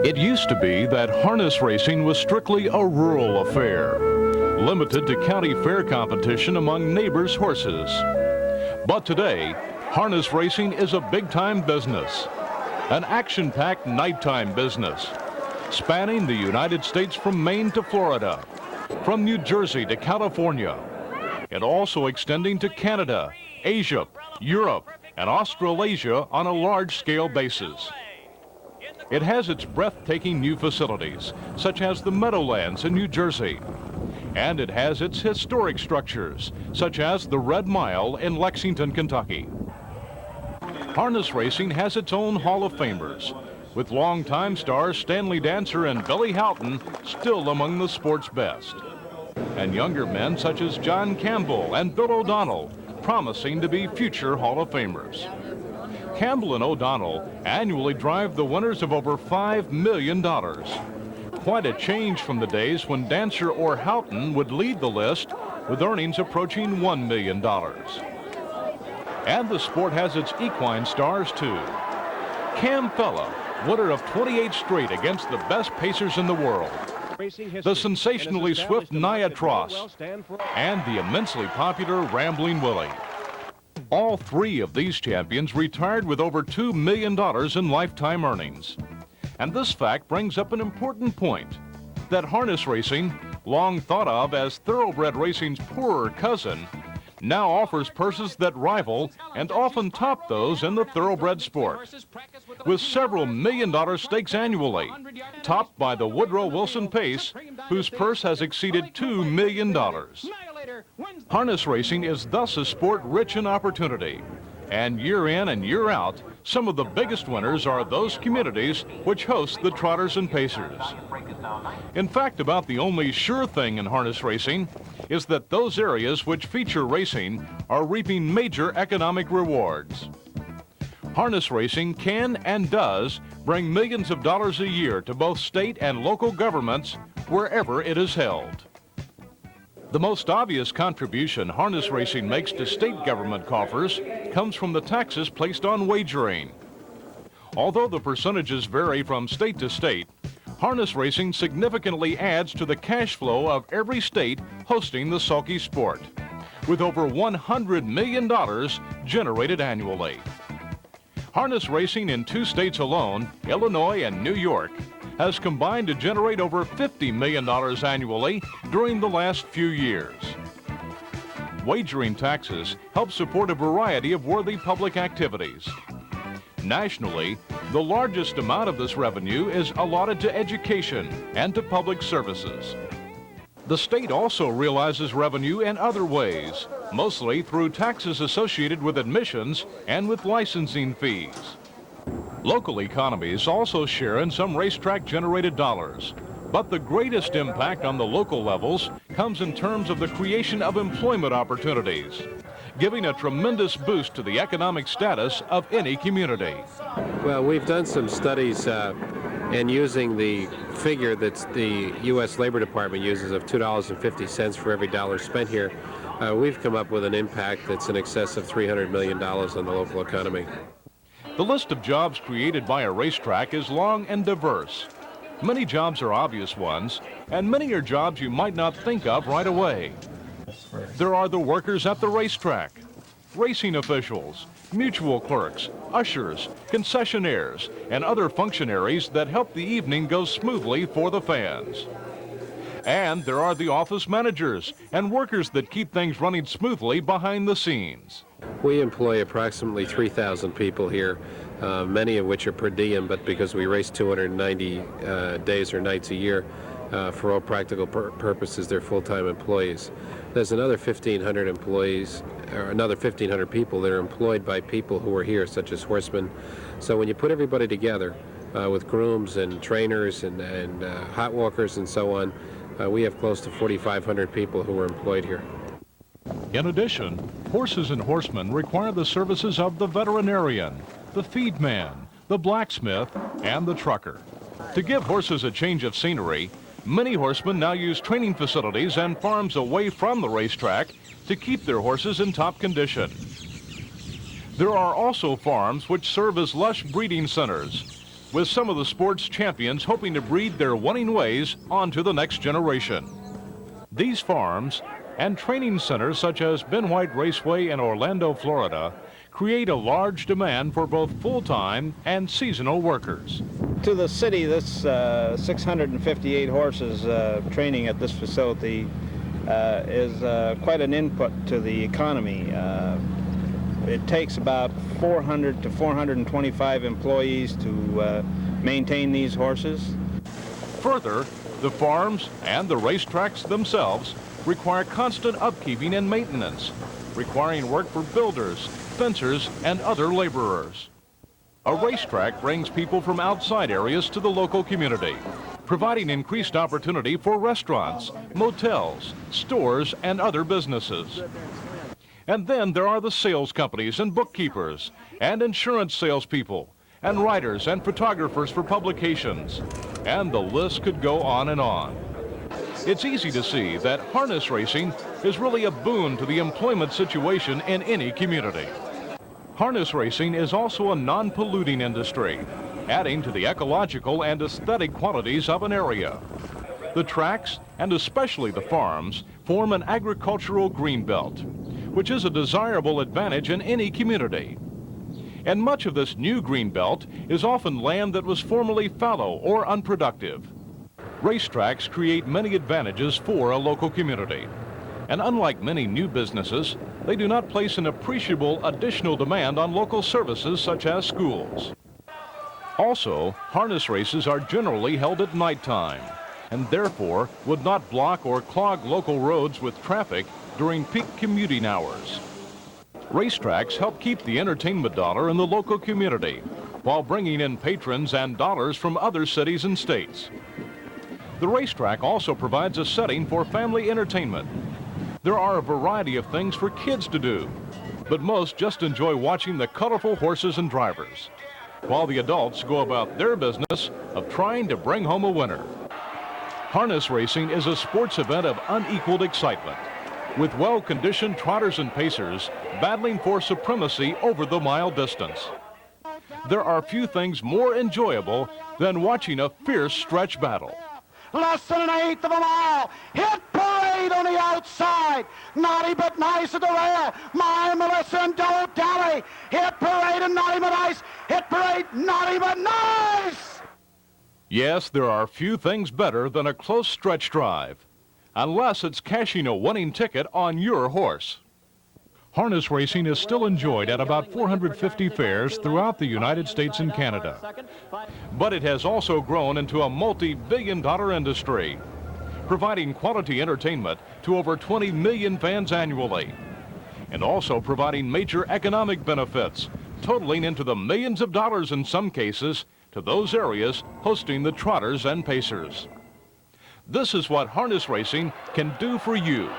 It used to be that harness racing was strictly a rural affair, limited to county fair competition among neighbors' horses. But today, harness racing is a big-time business, an action-packed nighttime business, spanning the United States from Maine to Florida, from New Jersey to California, and also extending to Canada, Asia, Europe, and Australasia on a large-scale basis. It has its breathtaking new facilities, such as the Meadowlands in New Jersey, and it has its historic structures, such as the Red Mile in Lexington, Kentucky. Harness racing has its own Hall of Famers, with longtime stars Stanley Dancer and Billy Houghton still among the sport's best, and younger men such as John Campbell and Bill O'Donnell promising to be future Hall of Famers. Campbell and O'Donnell annually drive the winners of over $5 million. Quite a change from the days when Dancer or Houghton would lead the list with earnings approaching $1 million. And the sport has its equine stars too. Cam Fella, winner of 28 straight against the best pacers in the world. The sensationally swift Nia Tross, and the immensely popular Rambling Willie. All three of these champions retired with over $2 million in lifetime earnings. And this fact brings up an important point, that harness racing, long thought of as thoroughbred racing's poorer cousin, now offers purses that rival and often top those in the thoroughbred sport, with several million-dollar stakes annually, topped by the Woodrow Wilson Pace, whose purse has exceeded $2 million. Harness racing is thus a sport rich in opportunity, and year in and year out, some of the biggest winners are those communities which host the trotters and pacers. In fact, about the only sure thing in harness racing is that those areas which feature racing are reaping major economic rewards. Harness racing can and does bring millions of dollars a year to both state and local governments wherever it is held. The most obvious contribution harness racing makes to state government coffers comes from the taxes placed on wagering. Although the percentages vary from state to state, harness racing significantly adds to the cash flow of every state hosting the sulky sport, with over $100 million generated annually. Harness racing in 2 states alone, Illinois and New York, has combined to generate over $50 million annually during the last few years. Wagering taxes help support a variety of worthy public activities. Nationally, the largest amount of this revenue is allotted to education and to public services. The state also realizes revenue in other ways, mostly through taxes associated with admissions and with licensing fees. Local economies also share in some racetrack-generated dollars, but the greatest impact on the local levels comes in terms of the creation of employment opportunities, giving a tremendous boost to the economic status of any community. Well, we've done some studies and using the figure that the U.S. Labor Department uses of $2.50 for every dollar spent here, we've come up with an impact that's in excess of $300 million on the local economy. The list of jobs created by a racetrack is long and diverse. Many jobs are obvious ones, and many are jobs you might not think of right away. There are the workers at the racetrack, racing officials, mutual clerks, ushers, concessionaires, and other functionaries that help the evening go smoothly for the fans. And there are the office managers and workers that keep things running smoothly behind the scenes. We employ approximately 3,000 people here, many of which are per diem, but because we race 290 days or nights a year, for all practical purposes, they're full-time employees. There's another 1,500 employees, or another 1,500 people that are employed by people who are here, such as horsemen. So when you put everybody together with grooms and trainers and hot walkers and so on, we have close to 4,500 people who are employed here. In addition, horses and horsemen require the services of the veterinarian, the feed man, the blacksmith, and the trucker. To give horses a change of scenery, many horsemen now use training facilities and farms away from the racetrack to keep their horses in top condition. There are also farms which serve as lush breeding centers, with some of the sport's champions hoping to breed their winning ways onto the next generation. These farms and training centers such as Ben White Raceway in Orlando, Florida, create a large demand for both full-time and seasonal workers. To the city, this 658 horses training at this facility is quite an input to the economy. It takes about 400 to 425 employees to maintain these horses. Further, the farms and the racetracks themselves require constant upkeeping and maintenance, requiring work for builders, fencers, and other laborers. A racetrack brings people from outside areas to the local community, providing increased opportunity for restaurants, motels, stores, and other businesses. And then there are the sales companies and bookkeepers and insurance salespeople and writers and photographers for publications. And the list could go on and on. It's easy to see that harness racing is really a boon to the employment situation in any community. Harness racing is also a non-polluting industry, adding to the ecological and aesthetic qualities of an area. The tracks, and especially the farms, form an agricultural greenbelt, which is a desirable advantage in any community. And much of this new greenbelt is often land that was formerly fallow or unproductive. Racetracks create many advantages for a local community. And unlike many new businesses, they do not place an appreciable additional demand on local services such as schools. Also, harness races are generally held at nighttime, and therefore would not block or clog local roads with traffic during peak commuting hours. Racetracks help keep the entertainment dollar in the local community while bringing in patrons and dollars from other cities and states. The racetrack also provides a setting for family entertainment. There are a variety of things for kids to do, but most just enjoy watching the colorful horses and drivers, while the adults go about their business of trying to bring home a winner. Harness racing is a sports event of unequaled excitement, with well-conditioned trotters and pacers battling for supremacy over the mile distance. There are few things more enjoyable than watching a fierce stretch battle. Less than an eighth of a mile. Hit Parade on the outside. Naughty but nice at the rear. My Melissa and Don't Dally. Hit Parade and Naughty but nice. Hit Parade, Naughty but nice. Yes, there are few things better than a close stretch drive, unless it's cashing a winning ticket on your horse. Harness racing is still enjoyed at about 450 fairs throughout the United States and Canada. But it has also grown into a multi-billion-dollar industry, providing quality entertainment to over 20 million fans annually, and also providing major economic benefits, totaling into the millions of dollars in some cases to those areas hosting the trotters and pacers. This is what harness racing can do for you.